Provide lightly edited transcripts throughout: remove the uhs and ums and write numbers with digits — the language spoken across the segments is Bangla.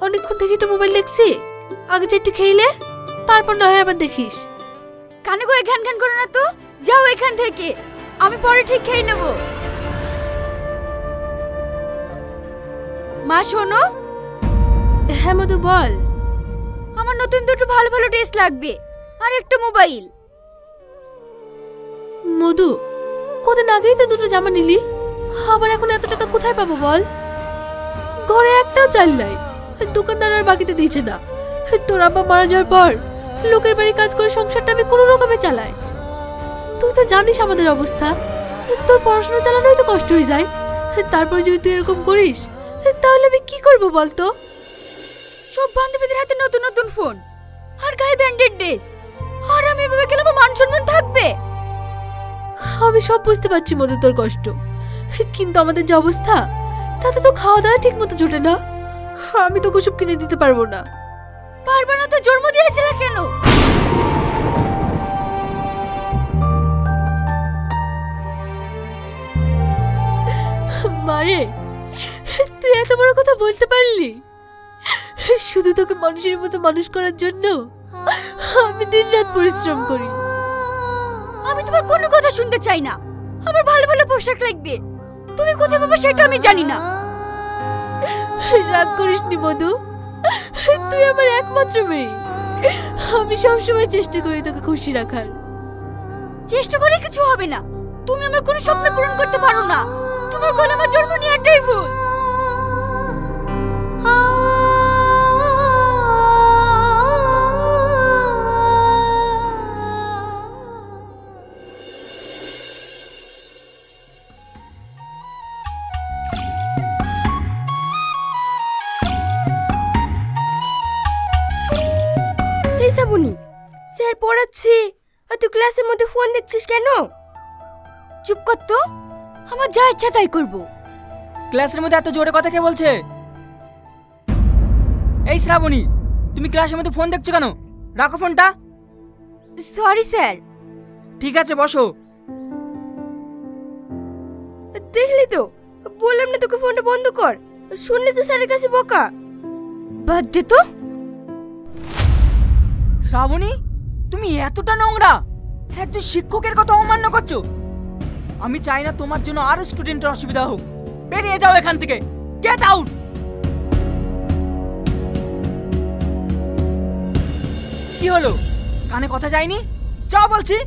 অনেকক্ষণ থেকেই তো মোবাইল দেখছি, আগে চারটে খেইলে তারপর না হয় আবার দেখিস। কানে করে ঘ্যান ঘ্যান করো না তো, যাও এখান থেকে, আমি পরে ঠিক খেয়ে নেব। মা শোনো। হ্যাঁ মধু বল। আমার নতুন দুটো ভালো ভালো ড্রেস লাগবে আর একটা মোবাইল। মধু, কদিন আগেই তো দুটো জামা নিলি, আবার এখন এত টাকা কোথায় পাবো বল? ঘরে একটাও চাল নাই, দোকানদার আর বাকিতে দিয়েছে না। তোর আব্বা মারা যাওয়ার পর লোকের বাড়ি কাজ করে সংসারটা আমি কোনো রকমে চালাই। তুই তো জানিস আমাদের অবস্থা, তোর পড়াশোনা চালানোই তো কষ্ট হয়ে যায়। তারপর যদি তুই এরকম করিস তাহলে আমি কি করবো বলতো? সব বান্ধবীদের হাতে নতুন নতুন ফোন আর গায়ে ব্র্যান্ডেড ড্রেস, আর আমি এভাবে গেলে আমার মান সম্মান থাকবে? আমি সব বুঝতে পারছি মধু তোর কষ্ট, কিন্তু আমাদের যে অবস্থা তাতে তো খাওয়া দাওয়া ঠিক মতো জোটে না। আমি তো ওসব কিনে দিতে পারবো না। পারবে না তো জন্ম দিয়েছিলে কেন? মারে, তুই এত বড় কথা বলতে পারলি? শুধু তোকে মানুষের মতো মানুষ করার জন্য আমি দিনরাত পরিশ্রম করি। আমি তোমার কোনো কথা শুনতে চাই না। আমার ভালো ভালো পোশাক লাগবে, তুমি কোথায় পাবে সেটা আমি জানি না। রাগ করিসনি মধু, তুই আমার একমাত্র মেয়ে। আমি সবসময় চেষ্টা করি তোকে খুশি রাখার। চেষ্টা করে কিছু হবে না, তুমি আমার কোনো স্বপ্ন পূরণ করতে পারো না। তোমার কোলে আমার জন্ম নেওয়াটাই ভুল। শ্রাবণী, স্যার পড়াচ্ছি আর তুই ক্লাসের মধ্যে ফোন দেখছিস কেন? চুপ কর তো, আমার যা ইচ্ছা তাই করব। ক্লাসের মধ্যে এত জোরে কথা কে বলছে? এই শ্রাবণী, তুমি ক্লাসের মধ্যে ফোন দেখছো কেন? রাখো ফোনটা। Sorry sir. ঠিক আছে বসো। দেখলি তো, বললাম না তোকে ফোনটা বন্ধ কর, শুনলে তো স্যারের কাছে বকা। বাদ দে তো। শ্রাবণী, তুমি এতটা নোংরা, একজন শিক্ষকের কথা অমান্য করছো। আমি চাই না তোমার জন্য আরো স্টুডেন্টের অসুবিধা হোক। বেরিয়ে যাও এখান থেকে, গেট আউট। কি হলো, কানে কথা যায়নি? যাও বলছি।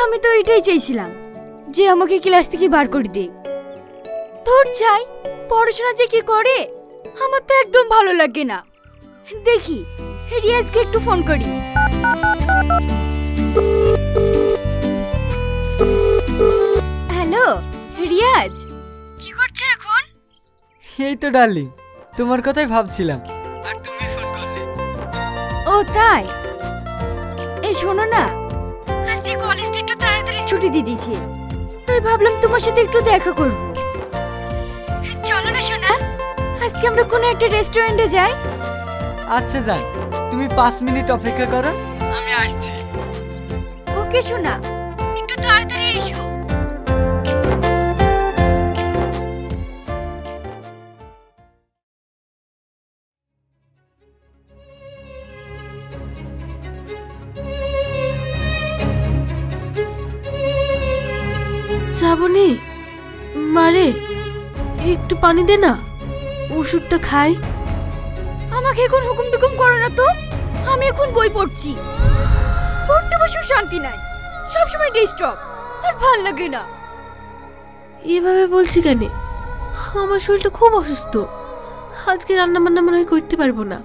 আমি তো এটাই চাইছিলাম যে আমাকে ক্লাস থেকে বার করে দে। তোর চাই পড়াশোনা যে কি করে আমার তো একদম ভালো লাগে না। দেখি রিয়াজকে একটু ফোন করি। হ্যালো রিয়াজ, কি করছো এখন? এই তো ডার্লিং, তোমার কথাই ভাবছিলাম আর তুমি ফোন করলে। ও তাই? এই শোনো না, আজকে কলেজটা একটু তাড়াতাড়ি ছুটি দিয়ে দিয়েছে, তাই ভাবলাম তোমার সাথে একটু দেখা করব। চলো না সোনা, আজকে আমরা কোনো একটা রেস্টুরেন্টে যাই। আচ্ছা যান, তুমি 5 মিনিট অপেক্ষা করো, আমি আসছি। ওকে সোনা, একটু তাড়াতাড়ি এসো। শ্রাবণী, মারে একটু পানি দে না, ওষুধটা খাই। আমাকে এখন হুকুম টুকুম করো না তো, আমি এখন বই পড়ছি। পড়তে বসেও শান্তি নাই, সবসময় ডিস্টার্ব, আর ভাল লাগে না। এভাবে বলছি কেন? আমার শরীরটা খুব অসুস্থ, আজকে রান্না বান্না মনে হয় করতে পারবো না।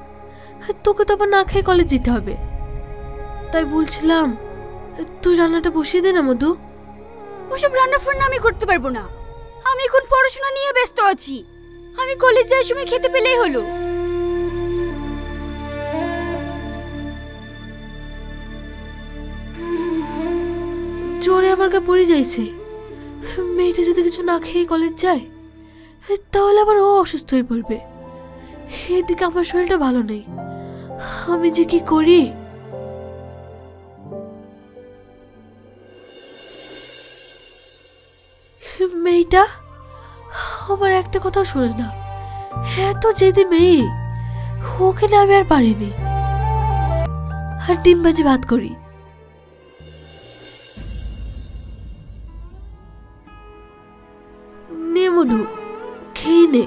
তোকে তো আবার না খেয়ে কলেজ যেতে হবে, তাই বলছিলাম তুই রান্নাটা বসিয়ে দে না মধু। ওসব রান্না ফান্না আমি করতে পারবো না, আমি এখন পড়াশোনা নিয়ে ব্যস্ত আছি। আমি কলেজ যাওয়ার সময় খেতে পেলেই হলো। জোরে আমার গা পড়ে যাইছে, মেয়েটা যদি কিছু না খেয়ে কলেজ যায় তাহলে আবার ও অসুস্থ হয়ে পড়বে। এদিকে আমার শরীরটা ভালো নেই, আমি যে কি করি। মেয়েটা আমার একটা কথাও শোনে না, এত জেদি মেয়ে, ওকে না আমি আর পারিনি। আর ডিম ভাজি ভাত করি। নে মধু, খেয়ে নে।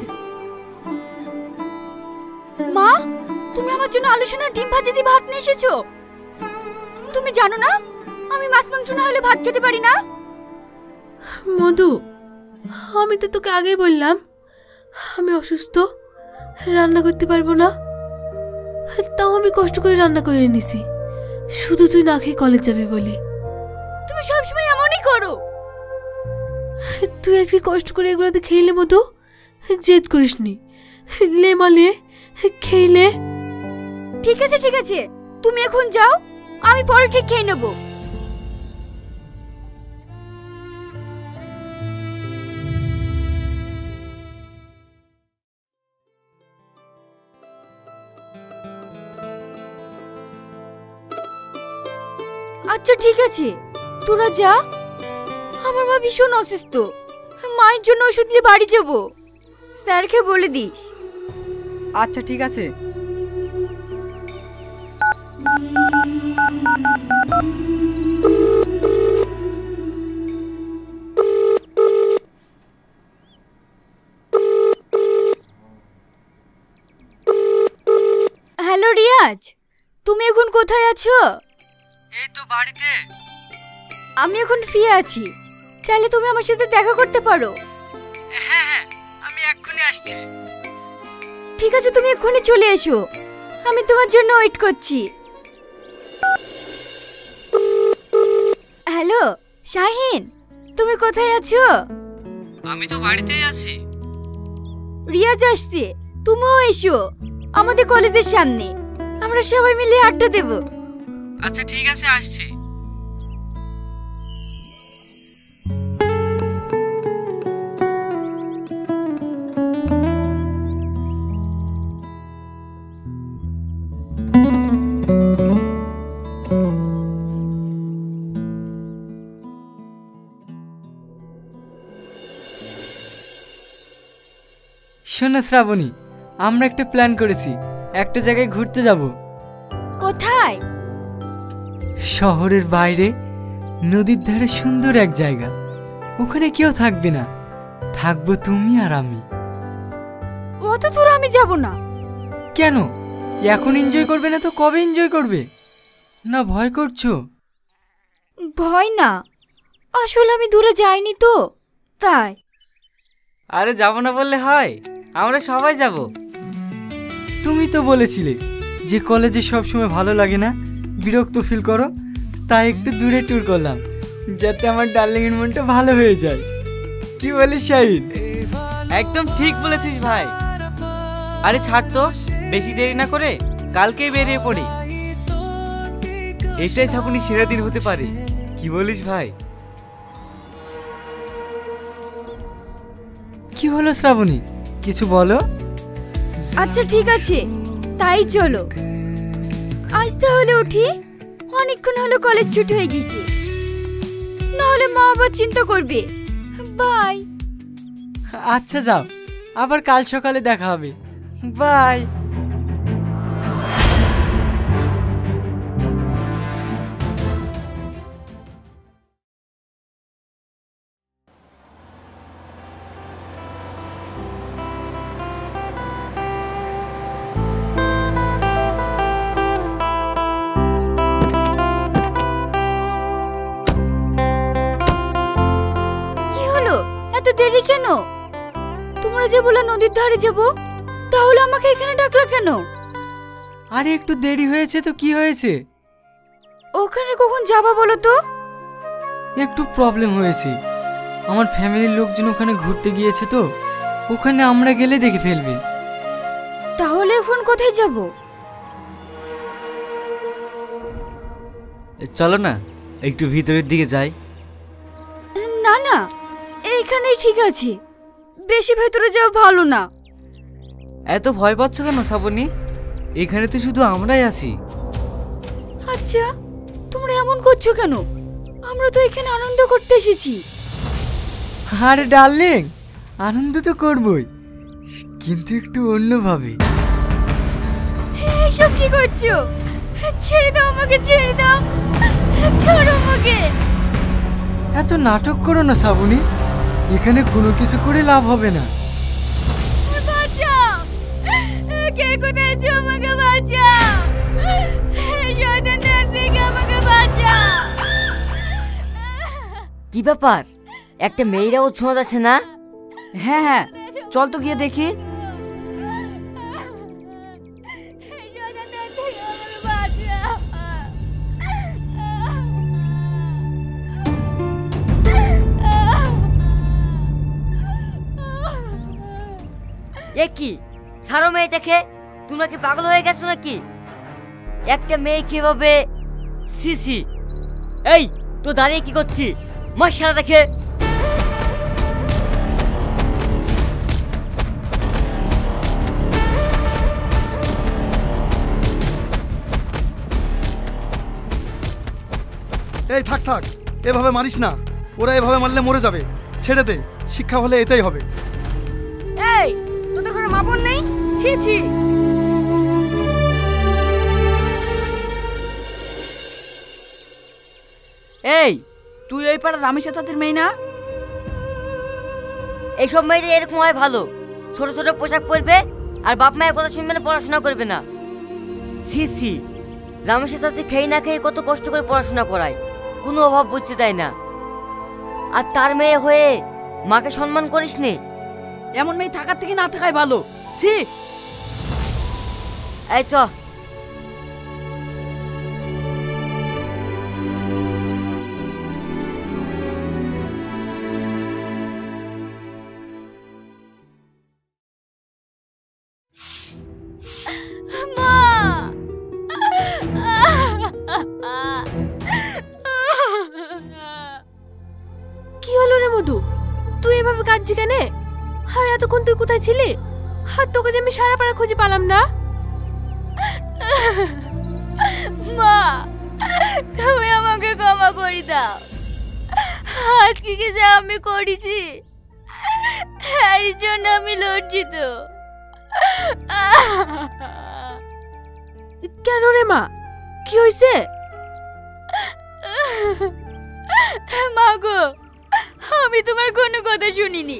মা, তুমি আমার জন্য আলু সোনা ডিম ভাজি দিয়ে ভাত নিয়ে এসেছো। তুমি জানো না আমি মাছ মাংস না হলে ভাত খেতে পারি না। মধু, আমি তো তোকে আগেই বললাম আমি অসুস্থ, রান্না করতে পারবো না। তাও আমি কষ্ট করে রান্না করে এনেছি, শুধু তুই না খেয়ে কলেজ যাবি বলি। তুমি সবসময় এমনই করো। তুই আজকে কষ্ট করে এগুলোতে খেলে মধু, জেদ করিস নি। লে মালে খেলে। ঠিক আছে ঠিক আছে, তুমি এখন যাও, আমি পরে ঠিক খেয়ে নেব। আচ্ছা ঠিক আছে, তোরা যা। আমার মা ভীষণ অসুস্থ, মায়ের জন্য ওষুধ নিয়ে বাড়ি যাব। স্যারকে বলে দিস। আচ্ছা ঠিক আছে। হ্যালো রিয়াজ, তুমি এখন কোথায় আছো? এই তো বাড়িতে। আমি এখন ফ্রি আছি, চাইলে তুমি আমার সাথে দেখা করতে পারো। হ্যাঁ হ্যাঁ, আমি এক্ষুনি আসছি। ঠিক আছে, তুমি এক্ষুনি চলে এসো, আমি তোমার জন্য ওয়েট করছি। হ্যালো শাহিন, তুমি কোথায় আছো? আমি তো বাড়িতেই আছি। রিয়াজ আসছে, তুমিও এসো আমাদের কলেজের সামনে, আমরা সবাই মিলে আড্ডা দেব। আচ্ছা ঠিক আছে, আসছি। শোনো শ্রাবণী, আমরা একটা প্ল্যান করেছি, একটা জায়গায় ঘুরতে যাব। কোথায়? শহরের বাইরে, নদীর ধারে সুন্দর এক জায়গা। ওখানে কেউ থাকবে না, থাকবো তুমি আর আমি। অত দূর আমি যাব না। কেন? এখন এনজয় করবে না তো কবে এনজয় করবে? না ভয় করছো? ভয় না, আসলে আমি দূরে যাইনি তো তাই। আরে যাব না বললে হয়, আমরা সবাই যাব। তুমি তো বলেছিলে যে কলেজে সব সময় ভালো লাগে না, বিরক্ত ফিল করো, তাই একটু দূরে ট্যুর করলাম, যাতে আমার ডার্লিং এর মনটা ভালো হয়ে যায়। কি বলিস শাহিদ? একদম ঠিক বলেছিস ভাই। আরে ছাড় তো, বেশি দেরি না করে কালকেই বেরিয়ে পড়ি। এটাই ছাপুনি সেরা দিন হতে পারে, কি বলিস ভাই? কি হলো শ্রাবণী, কিছু বলো। আচ্ছা ঠিক আছে, তাই চলো। আজ তাহলে উঠি, অনেকক্ষণ হলো কলেজ ছুটি হয়ে গেছে, নাহলে মা আবার চিন্তা করবে। বাই। আচ্ছা যাও, আবার কাল সকালে দেখা হবে। বাই। কি হলো, এত দেরি কেন? তোমরা যে বলে নদীর ধারে যাব, তাহলে আমাকে এখানে ডাকলা কেন? আরে একটু দেরি হয়েছে তো কি হয়েছে? ওখানে কখন যাবা বলো তো? একটু প্রবলেম হয়েছে, আমার ফ্যামিলির লোকজন ওখানে ঘুরতে গিয়েছে তো, ওখানে আমরা গেলে দেখে ফেলবে। তাহলে এখন কোথায় যাব? চলো না একটু ভিতরের দিকে যাই। না না, এখানেই ঠিক আছে, বেশি ভেতরে যাওয়া ভালো না। এত ভয় পাচ্ছ কেন শ্রাবণী? এখানে তো শুধু আমরাই আছি। আচ্ছা, তোমরা এমন করছো কেন? আমরা তো এখানে আনন্দ করতে এসেছি। আরে ডার্লিং, আনন্দ তো করবই, কিন্তু একটু অন্যভাবে। এইসব কি করছো? ছেড়ে দাও আমাকে, ছেড়ে দাও, ছাড়ো আমাকে। এত নাটক করো না শ্রাবণী, এখানে কোনো কিছু করে লাভ হবে না। বাঁচাও, কে কোথায় আছো? আমাকে বাঁচাও, শয়তানদের থেকে আমাকে বাঁচাও। কি ব্যাপার, একটা মেয়েরাও ছোঁয়া যাচ্ছে না? হ্যাঁ হ্যাঁ, চল তো গিয়ে দেখি। শয়তানদের থেকে আমাকে বাঁচাও। এ কি সারো মেয়েটাকে, তোমরা কি পাগল হয়ে গেছো নাকি? একটা মেয়ে কিভাবে? সিসি, এই তো দাঁড়িয়ে কি করছি? মার সারা দেখে। এই থাক থাক, এভাবে মারিস না, ওরা এভাবে মারলে মরে যাবে। ছেড়ে দে, শিক্ষা হলে এটাই হবে। এই, তোদের কোনো মা বোন নেই? ছি ছি। এই, তুই ওই পাড়ার রামেশের চাচির মেয়ে না? এইসব মেয়েদের এরকম হয় ভালো, ছোট ছোট পোশাক পরবে আর বাপ মায়ের কথা শুনবে না, পড়াশোনা করবে না। সিসি, রামেশের চাচি খেয়ে না খেয়ে কত কষ্ট করে পড়াশোনা করায়, কোনো অভাব বুঝতে দেয় না। আর তার মেয়ে হয়ে মাকে সম্মান করিস নি? এমন মেয়ে থাকার থেকে না থাকাই ভালো। ছি। এই চ। কি হলো রে মধু, তুই এভাবে কাঁদছি কেন? আর এতক্ষণ তুই কোথায় ছিলি? আর তোকে যে আমি সারা পাড়া খুঁজে পেলাম না। মা, তুমি আমাকে ক্ষমা করে দাও। আজকে কি যা আমি করেছি, এর জন্য আমি লজ্জিত। কেন রে মা, কি হয়েছে? মা গো, আমি তোমার কোনো কথা শুনিনি।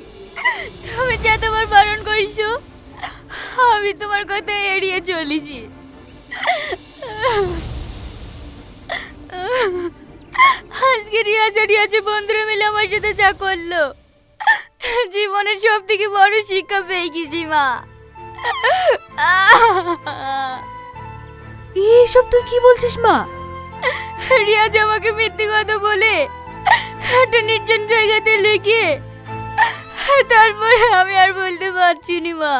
তুমি যতবার বারণ করেছো, আমি তোমার কথা এড়িয়ে চলেছি। আজকে রিয়াজে বন্ধুরা মিলে আমার সাথে যা করলো, জীবনের সব থেকে বড় শিক্ষা পেয়ে গেছি মা। এইসব তুই কি বলছিস মা? রিয়াজ আমাকে মিথ্যে কথা বলে একটা নির্জন জায়গাতে লুকিয়ে, তারপরে আমি আর বলতে পারছি না মা।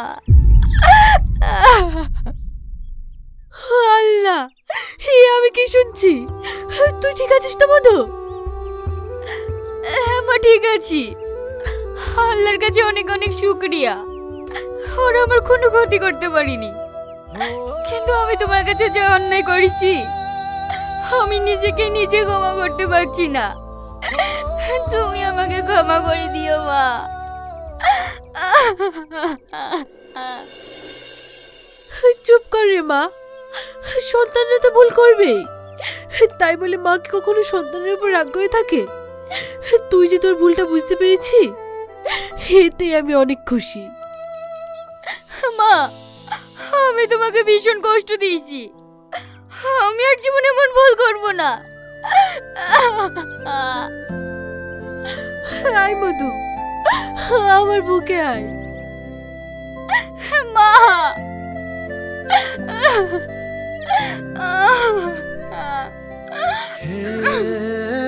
আল্লাহ, আমি কি শুনছি? তুই ঠিক আছিস তো মধু? মা ঠিক আছি, আল্লাহর কাছে অনেক অনেক শুকরিয়া। ওরা আমার কোনো ক্ষতি করতে পারিনি, কিন্তু আমি তোমার কাছে যে অন্যায় করেছি, আমি নিজেকে নিজে ক্ষমা করতে পারছি না। তুমি আমাকে ক্ষমা করে দিও মা। চুপ কর রে মা, সন্তানরা তো ভুল করবেই, তাই বলে মা কি কখনো সন্তানের উপর রাগ করে থাকে? তুই যে তোর ভুলটা বুঝতে পেরেছি, এতে আমি অনেক খুশি। মা, আমি তোমাকে ভীষণ কষ্ট দিয়েছি, আমি আর জীবনে এমন ভুল করব না। আয় মধু, আমার বুকে আয়। মা, হে